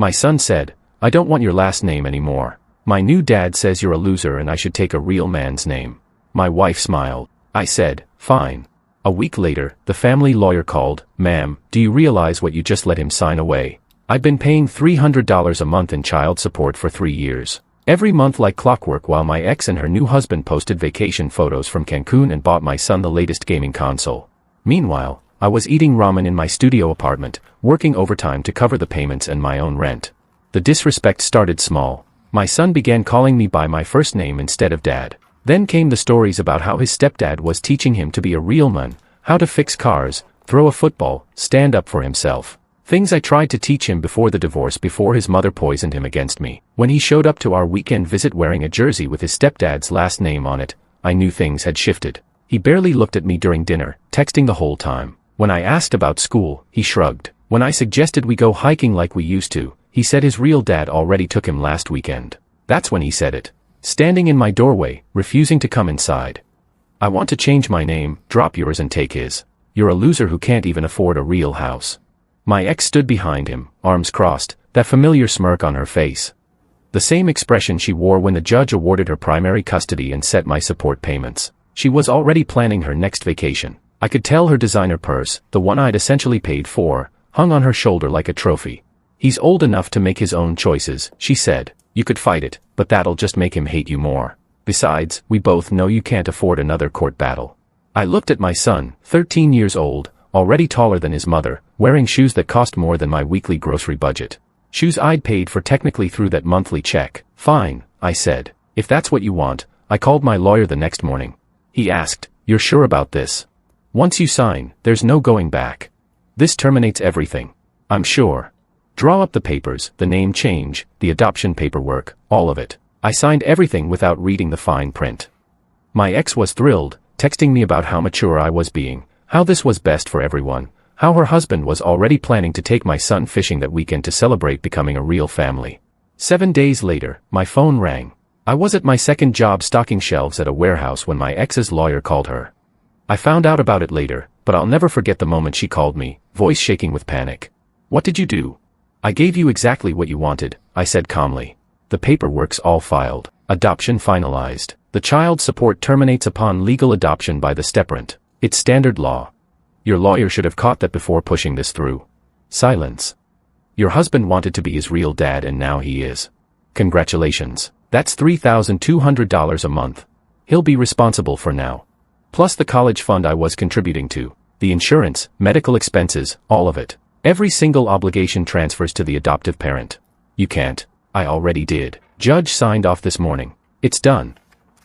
My son said, "I don't want your last name anymore. My new dad says you're a loser and I should take a real man's name." My wife smiled. I said, "Fine." A week later, the family lawyer called. "Ma'am, do you realize what you just let him sign away? I've been paying $300 a month in child support for 3 years. Every month like clockwork while my ex and her new husband posted vacation photos from Cancun and bought my son the latest gaming console. Meanwhile, I was eating ramen in my studio apartment, working overtime to cover the payments and my own rent." The disrespect started small. My son began calling me by my first name instead of dad. Then came the stories about how his stepdad was teaching him to be a real man, how to fix cars, throw a football, stand up for himself. Things I tried to teach him before the divorce before his mother poisoned him against me. When he showed up to our weekend visit wearing a jersey with his stepdad's last name on it, I knew things had shifted. He barely looked at me during dinner, texting the whole time. When I asked about school, he shrugged. When I suggested we go hiking like we used to, he said his real dad already took him last weekend. That's when he said it. Standing in my doorway, refusing to come inside. "I want to change my name, drop yours and take his. You're a loser who can't even afford a real house." My ex stood behind him, arms crossed, that familiar smirk on her face. The same expression she wore when the judge awarded her primary custody and set my support payments. She was already planning her next vacation. I could tell her designer purse, the one I'd essentially paid for, hung on her shoulder like a trophy. "He's old enough to make his own choices," she said. "You could fight it, but that'll just make him hate you more. Besides, we both know you can't afford another court battle." I looked at my son, 13 years old, already taller than his mother, wearing shoes that cost more than my weekly grocery budget. Shoes I'd paid for technically through that monthly check. "Fine," I said. "If that's what you want." I called my lawyer the next morning. He asked, "You're sure about this? Once you sign, there's no going back. This terminates everything." "I'm sure." "Draw up the papers, the name change, the adoption paperwork, all of it." I signed everything without reading the fine print. My ex was thrilled, texting me about how mature I was being, how this was best for everyone, how her husband was already planning to take my son fishing that weekend to celebrate becoming a real family. 7 days later, my phone rang. I was at my second job stocking shelves at a warehouse when my ex's lawyer called her. I found out about it later, but I'll never forget the moment she called me, voice shaking with panic. "What did you do?" "I gave you exactly what you wanted," I said calmly. "The paperwork's all filed. Adoption finalized. The child support terminates upon legal adoption by the stepparent. It's standard law. Your lawyer should have caught that before pushing this through." Silence. "Your husband wanted to be his real dad and now he is. Congratulations. That's $3,200 a month. He'll be responsible for now. Plus the college fund I was contributing to, the insurance, medical expenses, all of it. Every single obligation transfers to the adoptive parent." "You can't." "I already did. Judge signed off this morning. It's done."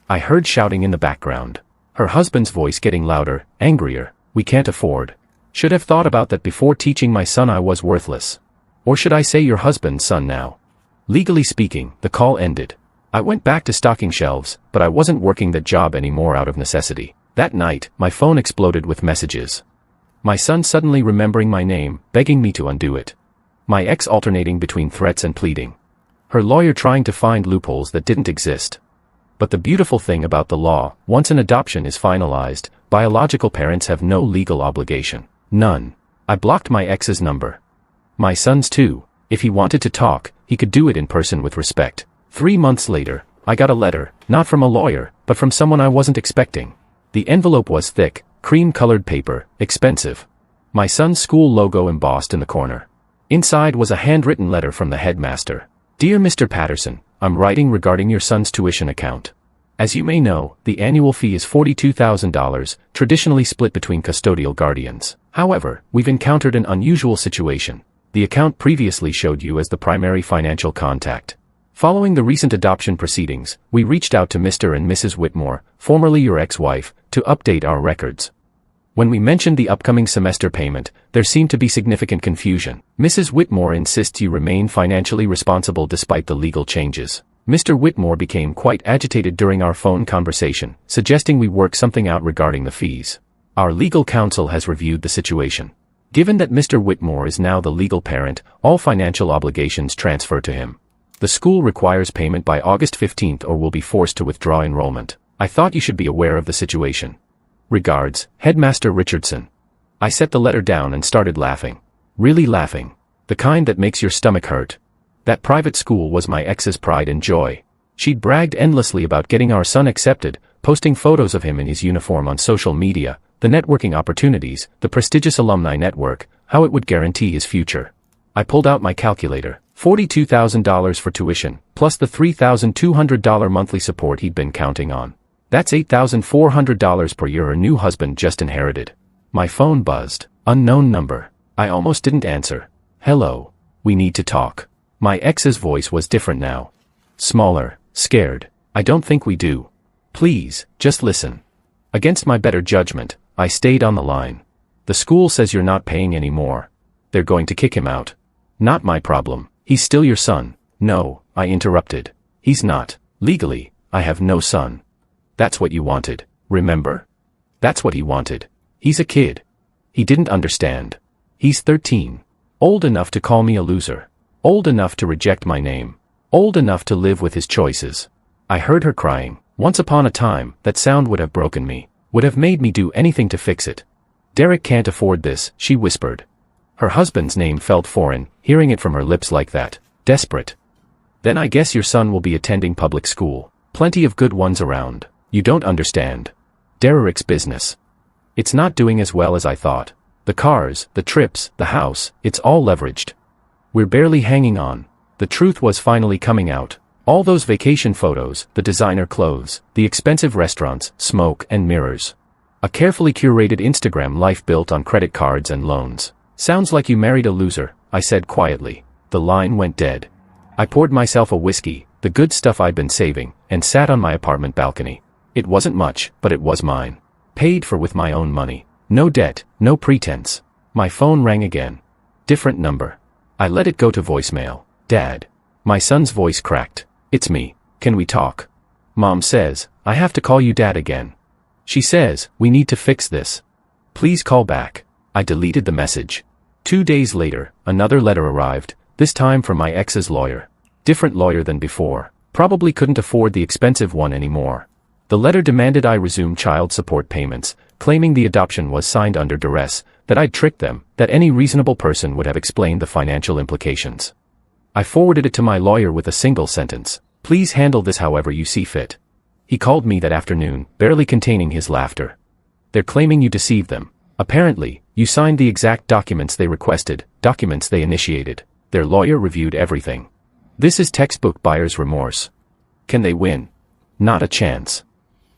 I heard shouting in the background. Her husband's voice getting louder, angrier. "We can't afford. Should have thought about that before teaching my son I was worthless. Or should I say your husband's son now?" Legally speaking, the call ended. I went back to stocking shelves, but I wasn't working that job anymore out of necessity. That night, my phone exploded with messages. My son suddenly remembering my name, begging me to undo it. My ex alternating between threats and pleading. Her lawyer trying to find loopholes that didn't exist. But the beautiful thing about the law, once an adoption is finalized, biological parents have no legal obligation. None. I blocked my ex's number. My son's too. If he wanted to talk, he could do it in person with respect. 3 months later, I got a letter, not from a lawyer, but from someone I wasn't expecting. The envelope was thick, cream-colored paper, expensive. My son's school logo embossed in the corner. Inside was a handwritten letter from the headmaster. "Dear Mr. Patterson, I'm writing regarding your son's tuition account. As you may know, the annual fee is $42,000, traditionally split between custodial guardians. However, we've encountered an unusual situation. The account previously showed you as the primary financial contact. Following the recent adoption proceedings, we reached out to Mr. and Mrs. Whitmore, formerly your ex-wife, to update our records. When we mentioned the upcoming semester payment, there seemed to be significant confusion. Mrs. Whitmore insists you remain financially responsible despite the legal changes. Mr. Whitmore became quite agitated during our phone conversation, suggesting we work something out regarding the fees. Our legal counsel has reviewed the situation. Given that Mr. Whitmore is now the legal parent, all financial obligations transfer to him. The school requires payment by August 15th or will be forced to withdraw enrollment. I thought you should be aware of the situation. Regards, Headmaster Richardson. I set the letter down and started laughing. Really laughing. The kind that makes your stomach hurt. That private school was my ex's pride and joy. She'd bragged endlessly about getting our son accepted, posting photos of him in his uniform on social media, the networking opportunities, the prestigious alumni network, how it would guarantee his future. I pulled out my calculator. $42,000 for tuition, plus the $3,200 monthly support he'd been counting on. That's $8,400 per year her new husband just inherited. My phone buzzed. Unknown number. I almost didn't answer. Hello. We need to talk. My ex's voice was different now. Smaller, scared. I don't think we do. Please, just listen. Against my better judgment, I stayed on the line. The school says you're not paying anymore. They're going to kick him out. Not my problem. He's still your son. No, I interrupted. He's not. Legally, I have no son. That's what you wanted, remember? That's what he wanted. He's a kid. He didn't understand. He's 13. Old enough to call me a loser. Old enough to reject my name. Old enough to live with his choices. I heard her crying. Once upon a time, that sound would have broken me. Would have made me do anything to fix it. Derek can't afford this, she whispered. Her husband's name felt foreign, hearing it from her lips like that. Desperate. Then I guess your son will be attending public school. Plenty of good ones around. You don't understand. Derek's business. It's not doing as well as I thought. The cars, the trips, the house, it's all leveraged. We're barely hanging on. The truth was finally coming out. All those vacation photos, the designer clothes, the expensive restaurants, smoke and mirrors. A carefully curated Instagram life built on credit cards and loans. Sounds like you married a loser, I said quietly. The line went dead. I poured myself a whiskey, the good stuff I'd been saving, and sat on my apartment balcony. It wasn't much, but it was mine. Paid for with my own money. No debt, no pretense. My phone rang again. Different number. I let it go to voicemail. Dad. My son's voice cracked. It's me. Can we talk? Mom says, I have to call you Dad again. She says, we need to fix this. Please call back. I deleted the message. 2 days later, another letter arrived, this time from my ex's lawyer. Different lawyer than before. Probably couldn't afford the expensive one anymore. The letter demanded I resume child support payments, claiming the adoption was signed under duress, that I'd tricked them, that any reasonable person would have explained the financial implications. I forwarded it to my lawyer with a single sentence. Please handle this however you see fit. He called me that afternoon, barely containing his laughter. They're claiming you deceived them. Apparently, you signed the exact documents they requested, documents they initiated. Their lawyer reviewed everything. This is textbook buyer's remorse. Can they win? Not a chance.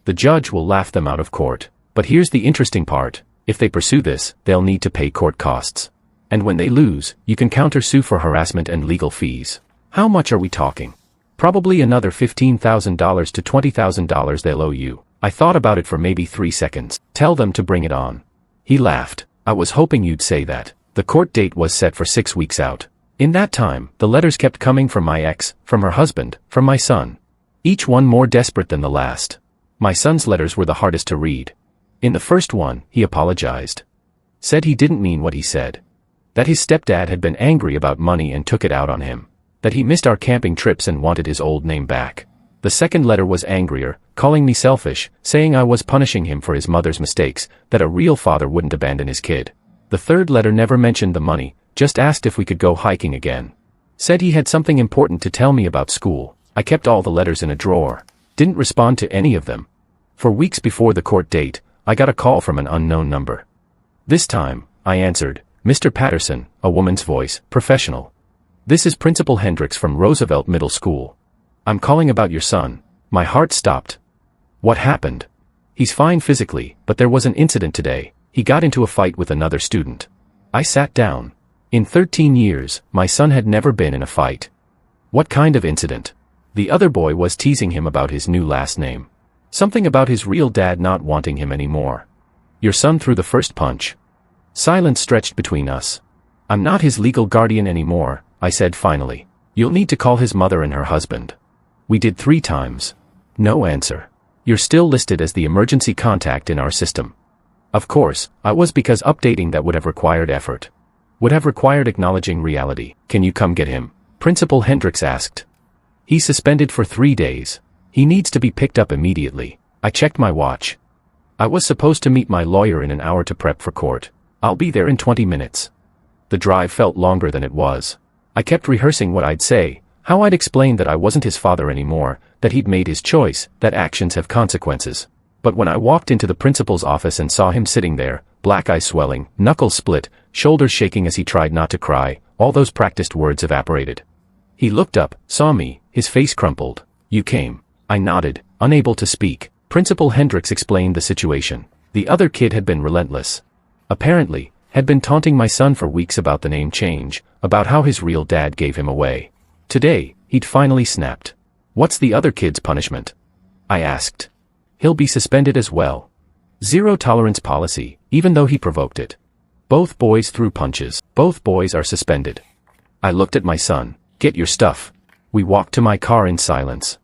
The judge will laugh them out of court. But here's the interesting part. If they pursue this, they'll need to pay court costs. And when they lose, you can counter-sue for harassment and legal fees. How much are we talking? Probably another $15,000 to $20,000 they'll owe you. I thought about it for maybe 3 seconds. Tell them to bring it on. He laughed. I was hoping you'd say that. The court date was set for 6 weeks out. In that time, the letters kept coming from my ex, from her husband, from my son. Each one more desperate than the last. My son's letters were the hardest to read. In the first one, he apologized. Said he didn't mean what he said. That his stepdad had been angry about money and took it out on him. That he missed our camping trips and wanted his old name back. The second letter was angrier, calling me selfish, saying I was punishing him for his mother's mistakes, that a real father wouldn't abandon his kid. The third letter never mentioned the money, just asked if we could go hiking again. Said he had something important to tell me about school. I kept all the letters in a drawer. Didn't respond to any of them. For weeks before the court date, I got a call from an unknown number. This time, I answered, Mr. Patterson, a woman's voice, professional. This is Principal Hendricks from Roosevelt Middle School. I'm calling about your son. My heart stopped. What happened? He's fine physically, but there was an incident today. He got into a fight with another student. I sat down. In 13 years, my son had never been in a fight. What kind of incident? The other boy was teasing him about his new last name. Something about his real dad not wanting him anymore. Your son threw the first punch. Silence stretched between us. I'm not his legal guardian anymore, I said finally. You'll need to call his mother and her husband. We did 3 times. No answer. You're still listed as the emergency contact in our system. Of course, I was, because updating that would have required effort. Would have required acknowledging reality. Can you come get him? Principal Hendricks asked. He's suspended for 3 days. He needs to be picked up immediately. I checked my watch. I was supposed to meet my lawyer in an hour to prep for court. I'll be there in 20 minutes. The drive felt longer than it was. I kept rehearsing what I'd say, how I'd explain that I wasn't his father anymore, that he'd made his choice, that actions have consequences. But when I walked into the principal's office and saw him sitting there, black eyes swelling, knuckles split, shoulders shaking as he tried not to cry, all those practiced words evaporated. He looked up, saw me, his face crumpled. "You came." I nodded, unable to speak. Principal Hendricks explained the situation. The other kid had been relentless. Apparently, had been taunting my son for weeks about the name change, about how his real dad gave him away. Today, he'd finally snapped. "What's the other kid's punishment?" I asked. "He'll be suspended as well. Zero tolerance policy, even though he provoked it. Both boys threw punches. Both boys are suspended." I looked at my son. "Get your stuff." We walked to my car in silence.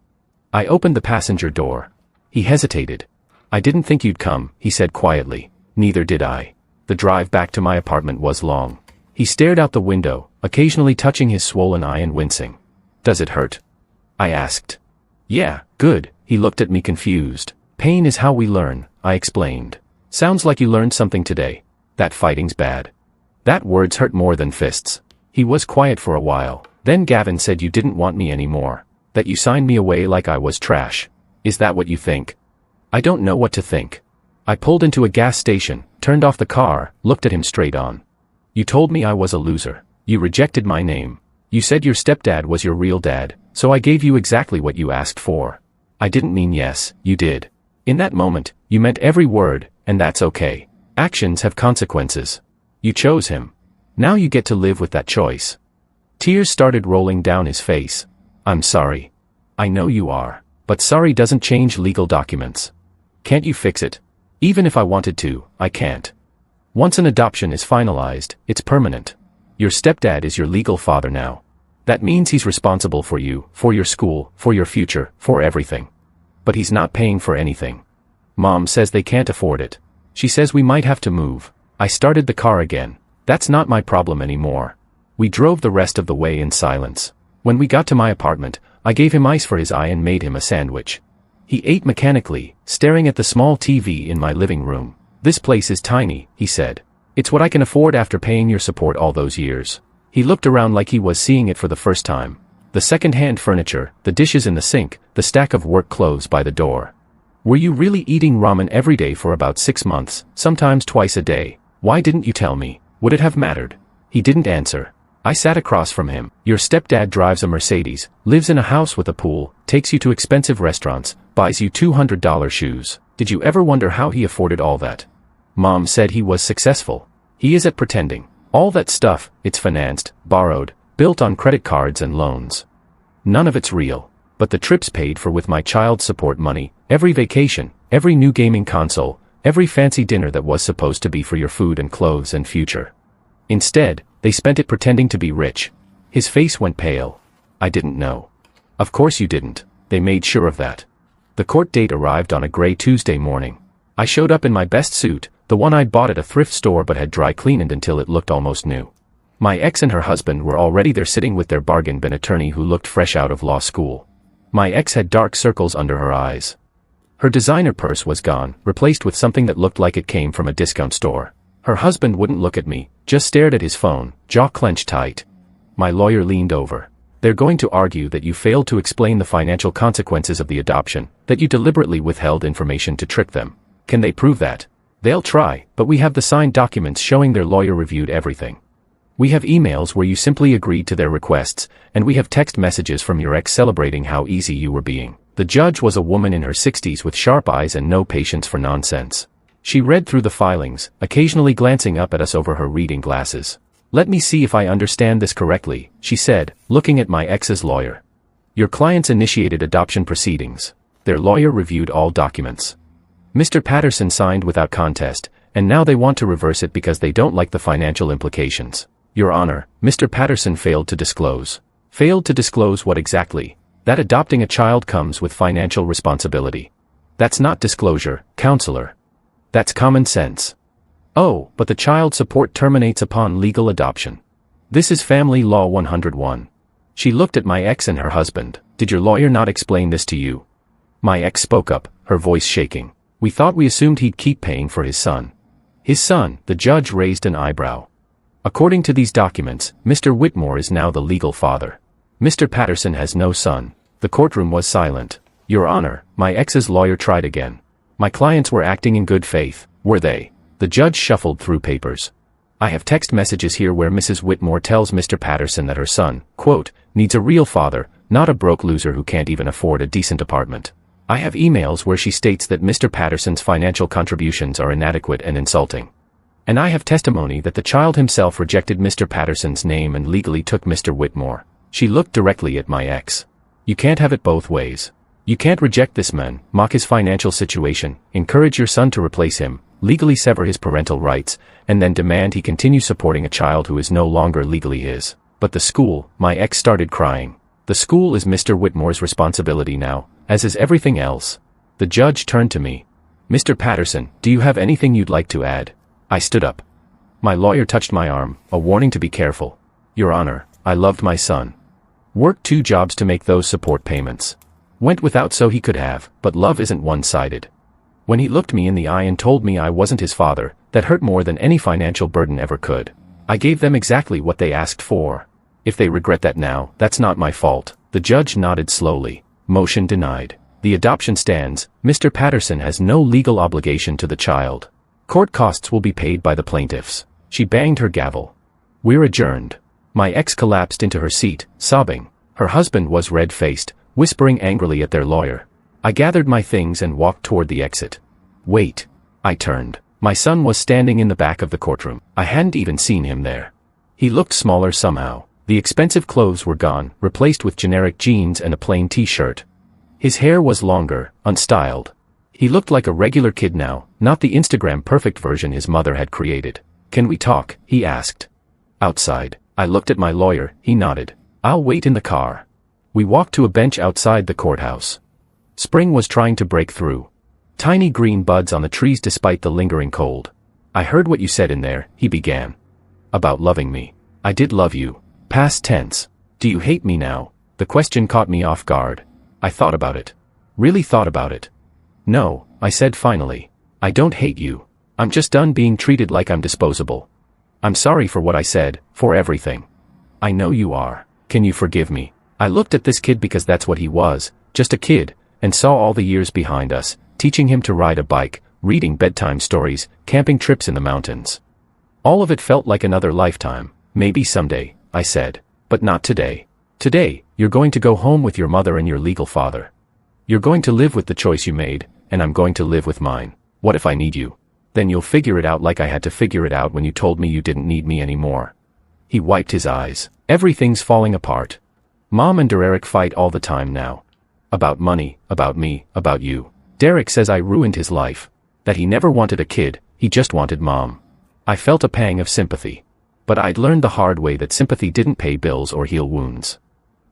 I opened the passenger door. He hesitated. "I didn't think you'd come," he said quietly. Neither did I. The drive back to my apartment was long. He stared out the window, occasionally touching his swollen eye and wincing. "Does it hurt?" I asked. "Yeah, good." He looked at me confused. "Pain is how we learn," I explained. "Sounds like you learned something today. That fighting's bad." That words hurt more than fists. He was quiet for a while. "Then Gavin said you didn't want me anymore. That you signed me away like I was trash. Is that what you think?" "I don't know what to think." I pulled into a gas station, turned off the car, looked at him straight on. "You told me I was a loser. You rejected my name. You said your stepdad was your real dad, so I gave you exactly what you asked for. I didn't mean yes, you did. In that moment, you meant every word, and that's okay. Actions have consequences. You chose him. Now you get to live with that choice." Tears started rolling down his face. "I'm sorry." "I know you are. But sorry doesn't change legal documents. Can't you fix it?" "Even if I wanted to, I can't. Once an adoption is finalized, it's permanent. Your stepdad is your legal father now. That means he's responsible for you, for your school, for your future, for everything. But he's not paying for anything. Mom says they can't afford it. She says we might have to move." I started the car again. "That's not my problem anymore." We drove the rest of the way in silence. When we got to my apartment, I gave him ice for his eye and made him a sandwich. He ate mechanically, staring at the small TV in my living room. "This place is tiny," he said. "It's what I can afford after paying your support all those years." He looked around like he was seeing it for the first time. The second-hand furniture, the dishes in the sink, the stack of work clothes by the door. "Were you really eating ramen every day for about 6 months, sometimes twice a day? Why didn't you tell me? Would it have mattered?" He didn't answer. I sat across from him. "Your stepdad drives a Mercedes, lives in a house with a pool, takes you to expensive restaurants, buys you $200 shoes. Did you ever wonder how he afforded all that?" Mom said he was successful. "He is at pretending. All that stuff, it's financed, borrowed, built on credit cards and loans. None of it's real. But the trips paid for with my child support money, every vacation, every new gaming console, every fancy dinner that was supposed to be for your food and clothes and future. Instead, they spent it pretending to be rich." His face went pale. "I didn't know." "Of course you didn't. They made sure of that." The court date arrived on a gray Tuesday morning. I showed up in my best suit, the one I'd bought at a thrift store but had dry cleaned until it looked almost new. My ex and her husband were already there sitting with their bargain bin attorney who looked fresh out of law school. My ex had dark circles under her eyes. Her designer purse was gone, replaced with something that looked like it came from a discount store. Her husband wouldn't look at me, just stared at his phone, jaw clenched tight. My lawyer leaned over. "They're going to argue that you failed to explain the financial consequences of the adoption, that you deliberately withheld information to trick them. Can they prove that?" "They'll try, but we have the signed documents showing their lawyer reviewed everything. We have emails where you simply agreed to their requests, and we have text messages from your ex celebrating how easy you were being." The judge was a woman in her 60s with sharp eyes and no patience for nonsense. She read through the filings, occasionally glancing up at us over her reading glasses. "Let me see if I understand this correctly," she said, looking at my ex's lawyer. "Your clients initiated adoption proceedings. Their lawyer reviewed all documents. Mr. Patterson signed without contest, and now they want to reverse it because they don't like the financial implications. Your Honor, Mr. Patterson failed to disclose." "Failed to disclose what exactly?" "That adopting a child comes with financial responsibility." "That's not disclosure, counselor. That's common sense." "Oh, but the child support terminates upon legal adoption. This is Family Law 101. She looked at my ex and her husband. "Did your lawyer not explain this to you?" My ex spoke up, her voice shaking. "We thought we assumed he'd keep paying for his son." "His son?" The judge raised an eyebrow. According to these documents, Mr. Whitmore is now the legal father. Mr. Patterson has no son. The courtroom was silent. Your Honor, my ex's lawyer tried again. My clients were acting in good faith, were they? The judge shuffled through papers. I have text messages here where Mrs. Whitmore tells Mr. Patterson that her son, quote, needs a real father, not a broke loser who can't even afford a decent apartment. I have emails where she states that Mr. Patterson's financial contributions are inadequate and insulting. And I have testimony that the child himself rejected Mr. Patterson's name and legally took Mr. Whitmore. She looked directly at my ex. You can't have it both ways. You can't reject this man, mock his financial situation, encourage your son to replace him, legally sever his parental rights, and then demand he continue supporting a child who is no longer legally his. But the school, my ex started crying. The school is Mr. Whitmore's responsibility now, as is everything else. The judge turned to me. Mr. Patterson, do you have anything you'd like to add? I stood up. My lawyer touched my arm, a warning to be careful. Your Honor, I loved my son. Worked 2 jobs to make those support payments. Went without so he could have, but love isn't one-sided. When he looked me in the eye and told me I wasn't his father, that hurt more than any financial burden ever could. I gave them exactly what they asked for. If they regret that now, that's not my fault. The judge nodded slowly. Motion denied. The adoption stands. Mr. Patterson has no legal obligation to the child. Court costs will be paid by the plaintiffs. She banged her gavel. We're adjourned. My ex collapsed into her seat, sobbing. Her husband was red-faced, whispering angrily at their lawyer. I gathered my things and walked toward the exit. Wait. I turned. My son was standing in the back of the courtroom. I hadn't even seen him there. He looked smaller somehow. The expensive clothes were gone, replaced with generic jeans and a plain t-shirt. His hair was longer, unstyled. He looked like a regular kid now, not the Instagram perfect version his mother had created. Can we talk? He asked. Outside. I looked at my lawyer, he nodded. I'll wait in the car. We walked to a bench outside the courthouse. Spring was trying to break through. Tiny green buds on the trees despite the lingering cold. I heard what you said in there, he began. About loving me. I did love you. Past tense. Do you hate me now? The question caught me off guard. I thought about it. Really thought about it. No, I said finally. I don't hate you. I'm just done being treated like I'm disposable. I'm sorry for what I said, for everything. I know you are. Can you forgive me? I looked at this kid because that's what he was, just a kid, and saw all the years behind us, teaching him to ride a bike, reading bedtime stories, camping trips in the mountains. All of it felt like another lifetime. Maybe someday, I said, but not today. Today, you're going to go home with your mother and your legal father. You're going to live with the choice you made, and I'm going to live with mine. What if I need you? Then you'll figure it out like I had to figure it out when you told me you didn't need me anymore. He wiped his eyes. Everything's falling apart. Mom and Derek fight all the time now. About money, about me, about you. Derek says I ruined his life. That he never wanted a kid, he just wanted mom. I felt a pang of sympathy. But I'd learned the hard way that sympathy didn't pay bills or heal wounds.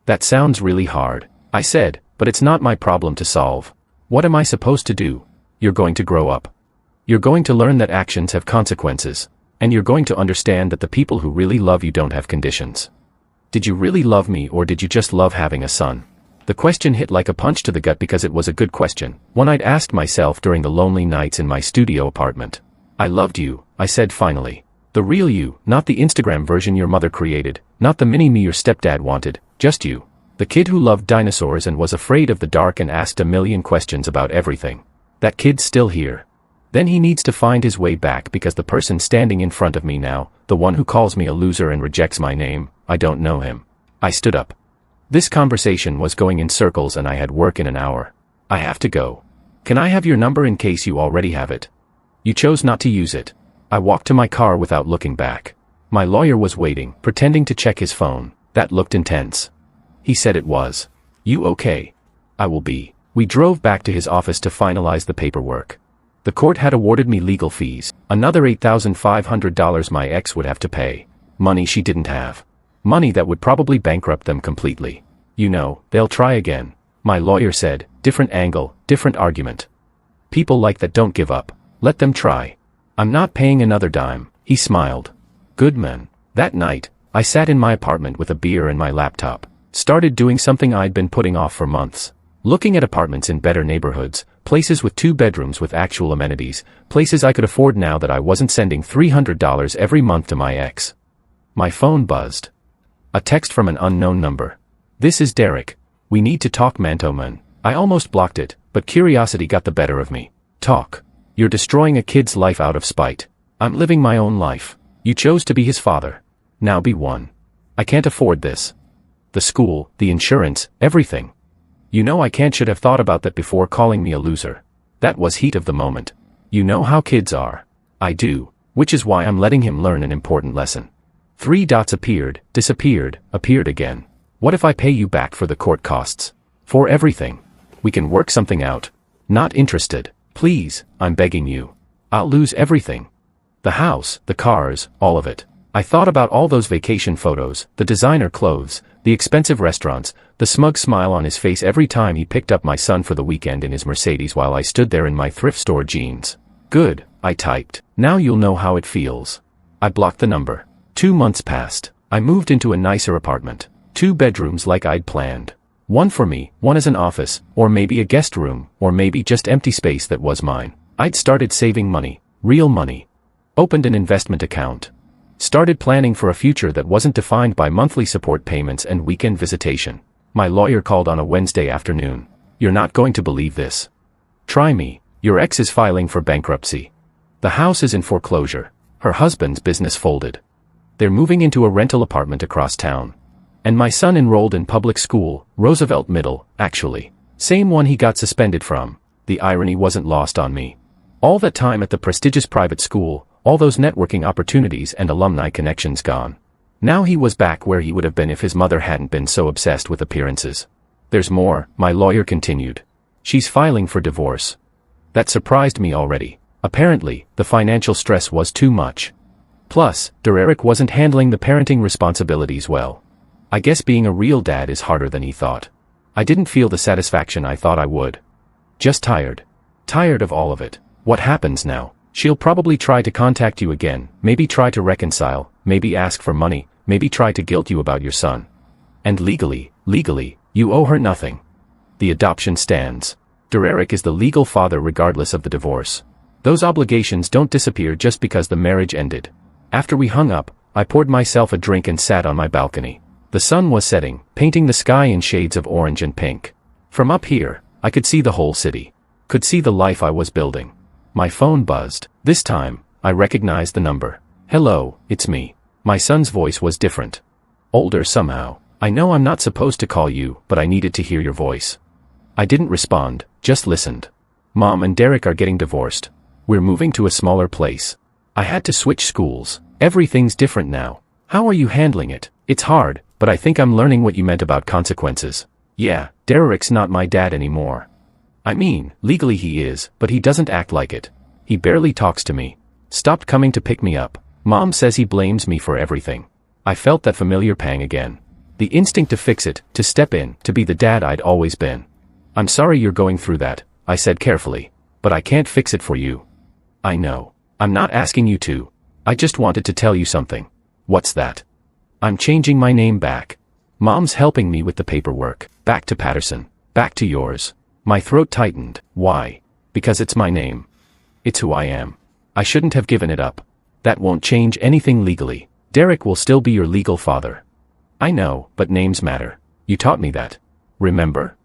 That sounds really hard, I said, but it's not my problem to solve. What am I supposed to do? You're going to grow up. You're going to learn that actions have consequences. And you're going to understand that the people who really love you don't have conditions. Did you really love me or did you just love having a son? The question hit like a punch to the gut because it was a good question, one I'd asked myself during the lonely nights in my studio apartment. I loved you, I said finally. The real you, not the Instagram version your mother created, not the mini-me your stepdad wanted, just you. The kid who loved dinosaurs and was afraid of the dark and asked a million questions about everything. That kid's still here. Then he needs to find his way back because the person standing in front of me now, the one who calls me a loser and rejects my name, I don't know him. I stood up. This conversation was going in circles and I had work in an hour. I have to go. Can I have your number in case you already have it? You chose not to use it. I walked to my car without looking back. My lawyer was waiting, pretending to check his phone. That looked intense. He said it was. You okay? I will be. We drove back to his office to finalize the paperwork. The court had awarded me legal fees, another $8,500 my ex would have to pay. Money she didn't have. Money that would probably bankrupt them completely. You know, they'll try again. My lawyer said, different angle, different argument. People like that don't give up. Let them try. I'm not paying another dime, he smiled. Good man. That night, I sat in my apartment with a beer and my laptop. Started doing something I'd been putting off for months. Looking at apartments in better neighborhoods, places with 2 bedrooms with actual amenities, places I could afford now that I wasn't sending $300 every month to my ex. My phone buzzed. A text from an unknown number. This is Derek. We need to talk, Mantoman. I almost blocked it, but curiosity got the better of me. Talk. You're destroying a kid's life out of spite. I'm living my own life. You chose to be his father. Now be one. I can't afford this. The school, the insurance, everything. You know I should have thought about that before calling me a loser. That was heat of the moment. You know how kids are. I do, which is why I'm letting him learn an important lesson. 3 dots appeared, disappeared, appeared again. What if I pay you back for the court costs? For everything. We can work something out. Not interested. Please, I'm begging you. I'll lose everything. The house, the cars, all of it. I thought about all those vacation photos, the designer clothes, the expensive restaurants, the smug smile on his face every time he picked up my son for the weekend in his Mercedes while I stood there in my thrift store jeans. Good, I typed. Now you'll know how it feels. I blocked the number. 2 months passed. I moved into a nicer apartment. 2 bedrooms like I'd planned. One for me, one as an office, or maybe a guest room, or maybe just empty space that was mine. I'd started saving money. Real money. Opened an investment account. Started planning for a future that wasn't defined by monthly support payments and weekend visitation. My lawyer called on a Wednesday afternoon. You're not going to believe this. Try me. Your ex is filing for bankruptcy. The house is in foreclosure. Her husband's business folded. They're moving into a rental apartment across town. And my son enrolled in public school, Roosevelt Middle, actually. Same one he got suspended from. The irony wasn't lost on me. All that time at the prestigious private school, all those networking opportunities and alumni connections gone. Now he was back where he would have been if his mother hadn't been so obsessed with appearances. There's more, my lawyer continued. She's filing for divorce. That surprised me already. Apparently, the financial stress was too much. Plus, Derek wasn't handling the parenting responsibilities well. I guess being a real dad is harder than he thought. I didn't feel the satisfaction I thought I would. Just tired. Tired of all of it. What happens now? She'll probably try to contact you again, maybe try to reconcile, maybe ask for money, maybe try to guilt you about your son. And legally, you owe her nothing. The adoption stands. Derek is the legal father regardless of the divorce. Those obligations don't disappear just because the marriage ended. After we hung up, I poured myself a drink and sat on my balcony. The sun was setting, painting the sky in shades of orange and pink. From up here, I could see the whole city. Could see the life I was building. My phone buzzed. This time, I recognized the number. Hello, it's me. My son's voice was different. Older somehow. I know I'm not supposed to call you, but I needed to hear your voice. I didn't respond, just listened. Mom and Derek are getting divorced. We're moving to a smaller place. I had to switch schools. Everything's different now. How are you handling it? It's hard, but I think I'm learning what you meant about consequences. Yeah, Derek's not my dad anymore. I mean, legally he is, but he doesn't act like it. He barely talks to me. Stopped coming to pick me up. Mom says he blames me for everything. I felt that familiar pang again. The instinct to fix it, to step in, to be the dad I'd always been. I'm sorry you're going through that, I said carefully. But I can't fix it for you. I know. I'm not asking you to. I just wanted to tell you something. What's that? I'm changing my name back. Mom's helping me with the paperwork. Back to Patterson. Back to yours. My throat tightened. Why? Because it's my name. It's who I am. I shouldn't have given it up. That won't change anything legally. Derek will still be your legal father. I know, but names matter. You taught me that. Remember?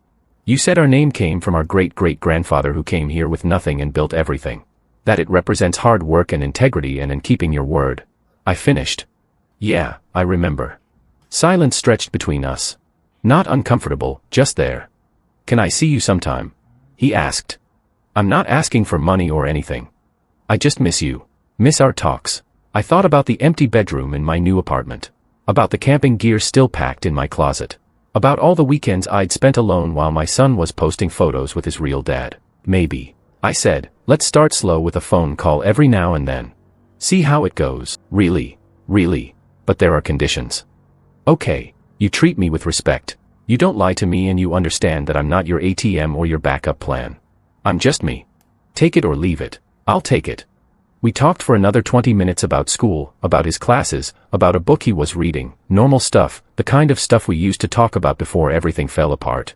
You said our name came from our great-great-grandfather who came here with nothing and built everything. That it represents hard work and integrity and in keeping your word. I finished. Yeah, I remember. Silence stretched between us. Not uncomfortable, just there. Can I see you sometime? He asked. I'm not asking for money or anything. I just miss you. Miss our talks. I thought about the empty bedroom in my new apartment. About the camping gear still packed in my closet. About all the weekends I'd spent alone while my son was posting photos with his real dad. Maybe. I said, let's start slow with a phone call every now and then. See how it goes. Really. But there are conditions. Okay, you treat me with respect. You don't lie to me and you understand that I'm not your ATM or your backup plan. I'm just me. Take it or leave it. I'll take it. We talked for another 20 minutes about school, about his classes, about a book he was reading, normal stuff, the kind of stuff we used to talk about before everything fell apart.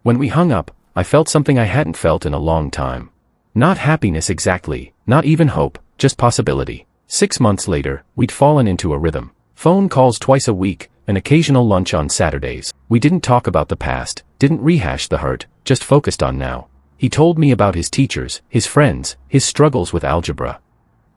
When we hung up, I felt something I hadn't felt in a long time. Not happiness exactly, not even hope, just possibility. 6 months later, we'd fallen into a rhythm. Phone calls twice a week, an occasional lunch on Saturdays. We didn't talk about the past, didn't rehash the hurt, just focused on now. He told me about his teachers, his friends, his struggles with algebra.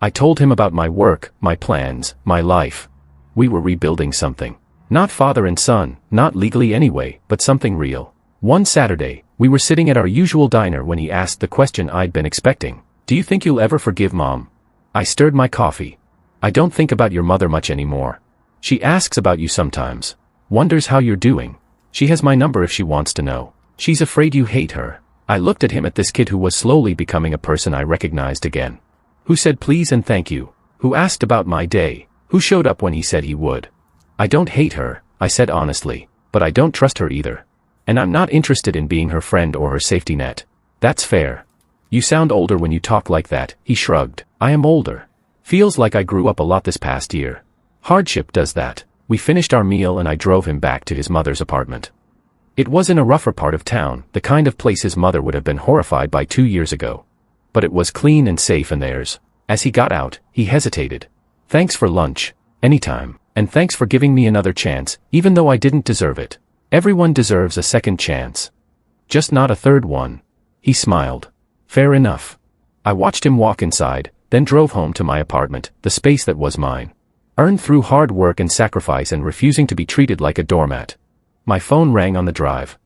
I told him about my work, my plans, my life. We were rebuilding something. Not father and son, not legally anyway, but something real. One Saturday, we were sitting at our usual diner when he asked the question I'd been expecting. Do you think you'll ever forgive Mom? I stirred my coffee. I don't think about your mother much anymore. She asks about you sometimes. Wonders how you're doing. She has my number if she wants to know. She's afraid you hate her. I looked at him at this kid who was slowly becoming a person I recognized again. Who said please and thank you. Who asked about my day. Who showed up when he said he would. I don't hate her, I said honestly, but I don't trust her either. And I'm not interested in being her friend or her safety net. That's fair. You sound older when you talk like that, he shrugged. I am older. Feels like I grew up a lot this past year. Hardship does that. We finished our meal and I drove him back to his mother's apartment. It was in a rougher part of town, the kind of place his mother would have been horrified by 2 years ago. But it was clean and safe in theirs. As he got out, he hesitated. Thanks for lunch. Anytime. And thanks for giving me another chance, even though I didn't deserve it. Everyone deserves a second chance. Just not a third one. He smiled. Fair enough. I watched him walk inside, then drove home to my apartment, the space that was mine. Earned through hard work and sacrifice and refusing to be treated like a doormat. My phone rang on the drive.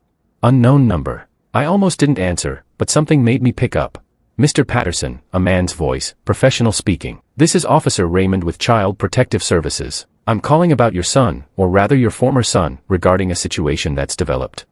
Unknown number. I almost didn't answer, but something made me pick up. Mr. Patterson, a man's voice, professional speaking. This is Officer Raymond with Child Protective Services. I'm calling about your son, or rather your former son, regarding a situation that's developed.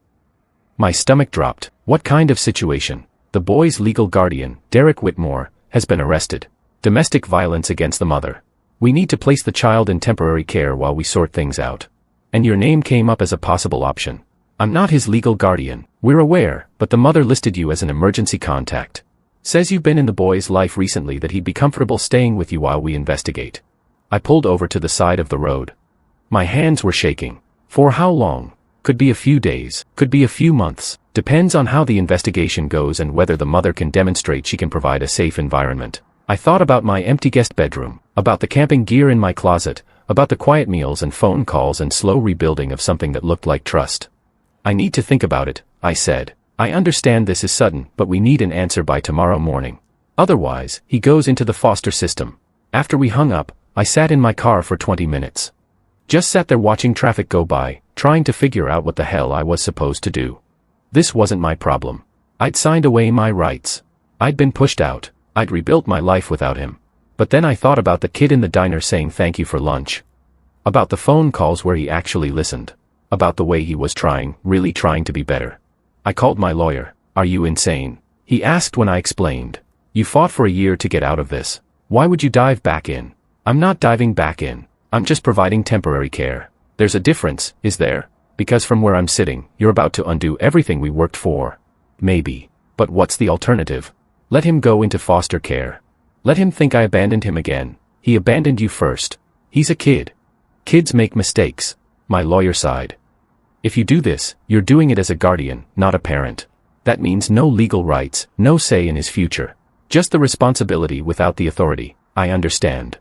My stomach dropped. What kind of situation? The boy's legal guardian, Derek Whitmore, has been arrested. Domestic violence against the mother. We need to place the child in temporary care while we sort things out. And your name came up as a possible option. I'm not his legal guardian, we're aware, but the mother listed you as an emergency contact. Says you've been in the boy's life recently that he'd be comfortable staying with you while we investigate. I pulled over to the side of the road. My hands were shaking. For how long? Could be a few days, could be a few months. Depends on how the investigation goes and whether the mother can demonstrate she can provide a safe environment. I thought about my empty guest bedroom, about the camping gear in my closet, about the quiet meals and phone calls and slow rebuilding of something that looked like trust. I need to think about it, I said. I understand this is sudden, but we need an answer by tomorrow morning. Otherwise, he goes into the foster system. After we hung up, I sat in my car for 20 minutes. Just sat there watching traffic go by, trying to figure out what the hell I was supposed to do. This wasn't my problem. I'd signed away my rights. I'd been pushed out. I'd rebuilt my life without him. But then I thought about the kid in the diner saying thank you for lunch. About the phone calls where he actually listened. About the way he was trying, really trying to be better. I called my lawyer. Are you insane? He asked when I explained. You fought for a year to get out of this. Why would you dive back in? I'm not diving back in. I'm just providing temporary care. There's a difference, is there? Because from where I'm sitting, you're about to undo everything we worked for. Maybe. But what's the alternative? Let him go into foster care. Let him think I abandoned him again. He abandoned you first. He's a kid. Kids make mistakes. My lawyer sighed. If you do this, you're doing it as a guardian, not a parent. That means no legal rights, no say in his future. Just the responsibility without the authority. I understand.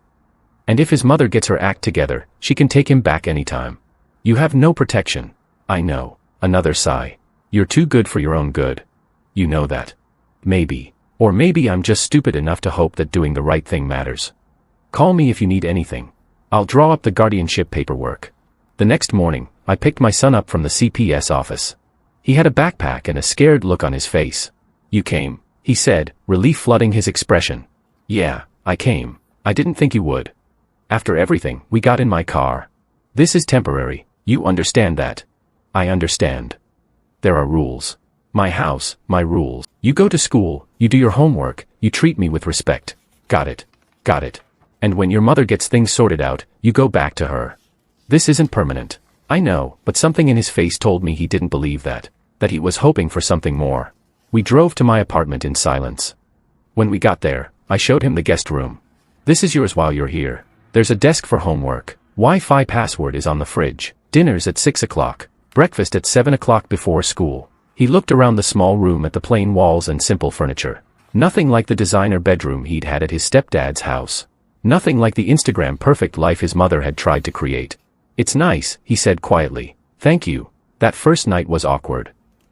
And if his mother gets her act together, she can take him back anytime. You have no protection. I know. Another sigh. You're too good for your own good. You know that. Maybe. Or maybe I'm just stupid enough to hope that doing the right thing matters. Call me if you need anything. I'll draw up the guardianship paperwork. The next morning, I picked my son up from the CPS office. He had a backpack and a scared look on his face. You came, he said, relief flooding his expression. Yeah, I came. I didn't think you would. After everything, we got in my car. This is temporary, you understand that. I understand. There are rules. My house, my rules. You go to school, you do your homework, you treat me with respect. Got it. Got it. And when your mother gets things sorted out, you go back to her. This isn't permanent. I know, but something in his face told me he didn't believe that he was hoping for something more. We drove to my apartment in silence. When we got there, I showed him the guest room. This is yours while you're here. There's a desk for homework. Wi-Fi password is on the fridge. Dinner's at 6 o'clock. Breakfast at 7 o'clock before school. He looked around the small room at the plain walls and simple furniture. Nothing like the designer bedroom he'd had at his stepdad's house. Nothing like the Instagram perfect life his mother had tried to create. It's nice, he said quietly. Thank you. That first night was awkward.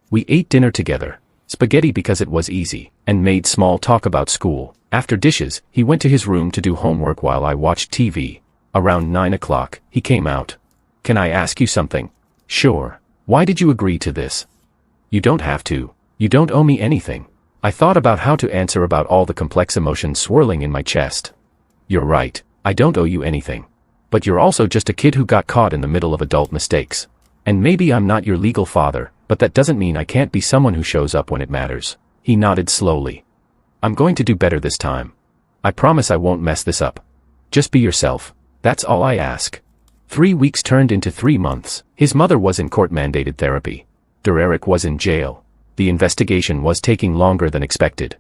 We ate dinner together. Spaghetti because it was easy, and made small talk about school. After dishes, he went to his room to do homework while I watched TV. Around 9 o'clock, he came out. Can I ask you something? Sure. Why did you agree to this? You don't have to. You don't owe me anything. I thought about how to answer about all the complex emotions swirling in my chest. You're right, I don't owe you anything. But you're also just a kid who got caught in the middle of adult mistakes. And maybe I'm not your legal father, but that doesn't mean I can't be someone who shows up when it matters. He nodded slowly. I'm going to do better this time. I promise I won't mess this up. Just be yourself. That's all I ask. 3 weeks turned into 3 months. His mother was in court-mandated therapy. Derek was in jail. The investigation was taking longer than expected.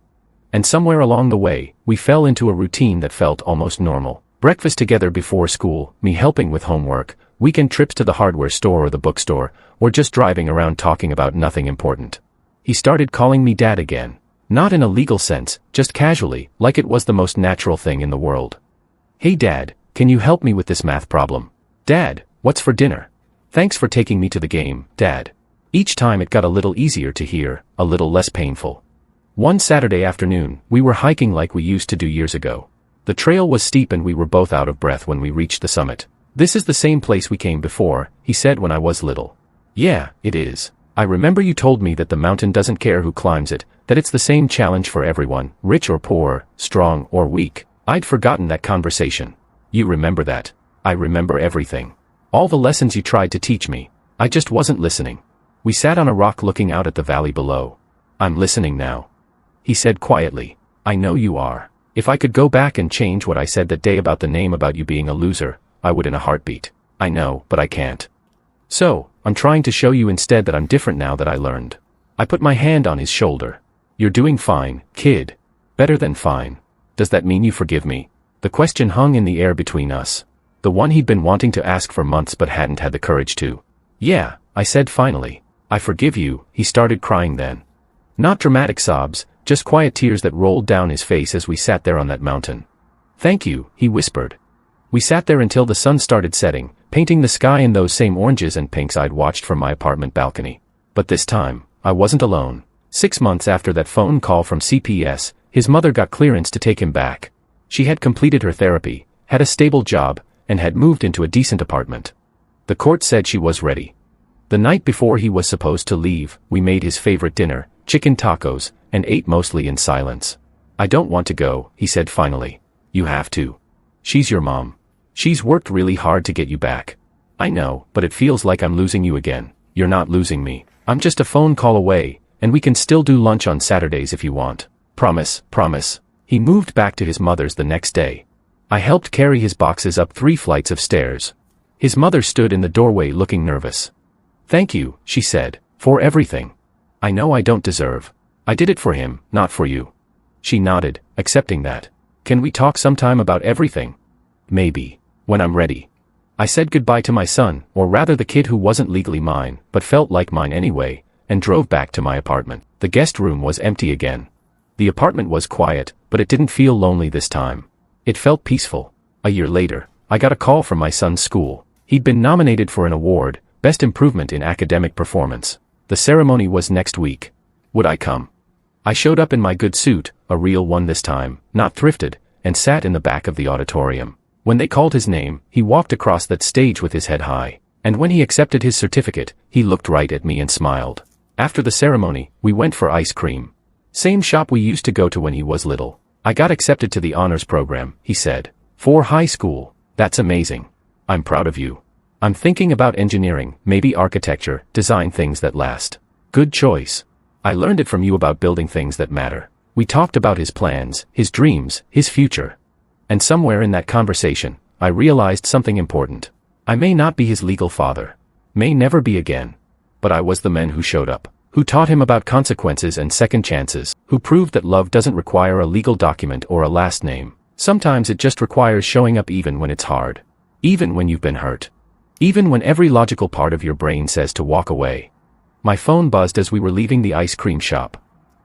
And somewhere along the way, we fell into a routine that felt almost normal. Breakfast together before school, me helping with homework, weekend trips to the hardware store or the bookstore, or just driving around talking about nothing important. He started calling me Dad again. Not in a legal sense, just casually, like it was the most natural thing in the world. Hey Dad, can you help me with this math problem? Dad, what's for dinner? Thanks for taking me to the game, Dad. Each time it got a little easier to hear, a little less painful. One Saturday afternoon, we were hiking like we used to do years ago. The trail was steep and we were both out of breath when we reached the summit. This is the same place we came before, he said when I was little. Yeah, it is. I remember you told me that the mountain doesn't care who climbs it, that it's the same challenge for everyone, rich or poor, strong or weak. I'd forgotten that conversation. You remember that. I remember everything. All the lessons you tried to teach me. I just wasn't listening. We sat on a rock looking out at the valley below. I'm listening now. He said quietly. I know you are. If I could go back and change what I said that day about the name about you being a loser, I would in a heartbeat. I know, but I can't. So, I'm trying to show you instead that I'm different now that I learned. I put my hand on his shoulder. You're doing fine, kid. Better than fine. Does that mean you forgive me? The question hung in the air between us. The one he'd been wanting to ask for months but hadn't had the courage to. Yeah, I said finally. I forgive you. He started crying then. Not dramatic sobs, just quiet tears that rolled down his face as we sat there on that mountain. Thank you, he whispered. We sat there until the sun started setting, painting the sky in those same oranges and pinks I'd watched from my apartment balcony. But this time, I wasn't alone. 6 months after that phone call from CPS, his mother got clearance to take him back. She had completed her therapy, had a stable job, and had moved into a decent apartment. The court said she was ready. The night before he was supposed to leave, we made his favorite dinner, chicken tacos, and ate mostly in silence. I don't want to go, he said finally. You have to. She's your mom. She's worked really hard to get you back. I know, but it feels like I'm losing you again. You're not losing me. I'm just a phone call away, and we can still do lunch on Saturdays if you want. Promise, promise. He moved back to his mother's the next day. I helped carry his boxes up 3 flights of stairs. His mother stood in the doorway looking nervous. Thank you, she said, for everything. I know I don't deserve. I did it for him, not for you. She nodded, accepting that. Can we talk sometime about everything? Maybe. When I'm ready. I said goodbye to my son, or rather the kid who wasn't legally mine, but felt like mine anyway, and drove back to my apartment. The guest room was empty again. The apartment was quiet, but it didn't feel lonely this time. It felt peaceful. A year later, I got a call from my son's school. He'd been nominated for an award, Best Improvement in Academic Performance. The ceremony was next week. Would I come? I showed up in my good suit, a real one this time, not thrifted, and sat in the back of the auditorium. When they called his name, he walked across that stage with his head high, and when he accepted his certificate, he looked right at me and smiled. After the ceremony, we went for ice cream. Same shop we used to go to when he was little. I got accepted to the honors program, he said. For high school. That's amazing. I'm proud of you. I'm thinking about engineering, maybe architecture, design things that last. Good choice. I learned it from you about building things that matter. We talked about his plans, his dreams, his future. And somewhere in that conversation, I realized something important. I may not be his legal father. May never be again. But I was the man who showed up, who taught him about consequences and second chances, who proved that love doesn't require a legal document or a last name. Sometimes it just requires showing up even when it's hard. Even when you've been hurt. Even when every logical part of your brain says to walk away. My phone buzzed as we were leaving the ice cream shop.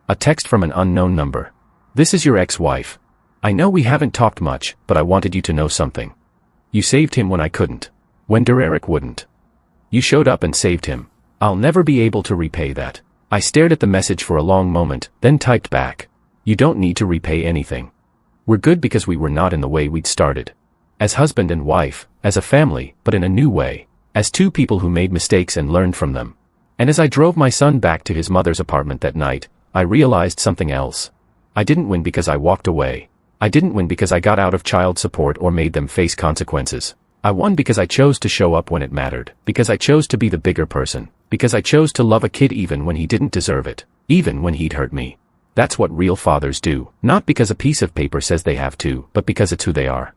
A text from an unknown number. This is your ex-wife. I know we haven't talked much, but I wanted you to know something. You saved him when I couldn't. When Derek wouldn't. You showed up and saved him. I'll never be able to repay that. I stared at the message for a long moment, then typed back. You don't need to repay anything. We're good because we were not in the way we'd started. As husband and wife, as a family, but in a new way. As two people who made mistakes and learned from them. And as I drove my son back to his mother's apartment that night, I realized something else. I didn't win because I walked away. I didn't win because I got out of child support or made them face consequences. I won because I chose to show up when it mattered, because I chose to be the bigger person, because I chose to love a kid even when he didn't deserve it, even when he'd hurt me. That's what real fathers do, not because a piece of paper says they have to, but because it's who they are.